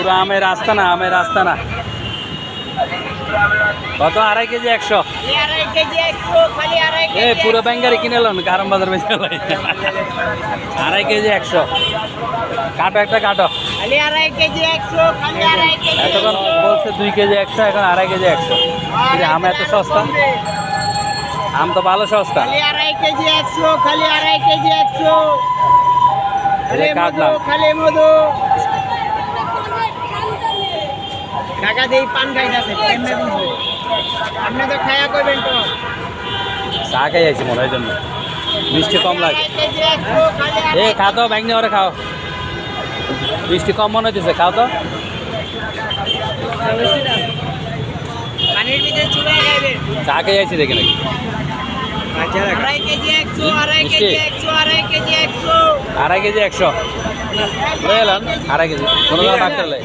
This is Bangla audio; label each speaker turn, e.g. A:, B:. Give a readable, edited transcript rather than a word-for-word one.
A: পুরো আমের আস্তানা, আমের আস্তানা। কত? 2.5 কেজি 100। এ পুরো ব্যাঙ্গারি কিনে এলাম, কারণ বাজার বেশি 2.5 কেজি 100। কাটো একটা, কাটো। এতক্ষণ বলছে 2 কেজি 100, এখন 2.5 কেজি 100। আম এত সস্তা, আম তো ভালো সস্তা। কাটলাম।
B: টাকা দিয়ে পান খাইতেছে, আপনি তো খায়া করবেন তো।
A: চা খাই আইছি মনে হয়, জন্য মিষ্টি কম লাগে। এ খাও তো, ব্যাংক ওরে খাও, মিষ্টি কম মনে হচ্ছে, খাও তো।
B: পানির ভিতরে চুড়ে খাইবেন।
A: চা খাই আইছি দেখে নাকি।
B: 2.5 কেজি 100, 2.5 কেজি 100, 2.5 কেজি 100।
A: 2.5 কেজি 100 লয়ে এলাম, 2.5 কেজি কোনো ডাক্তার লাই।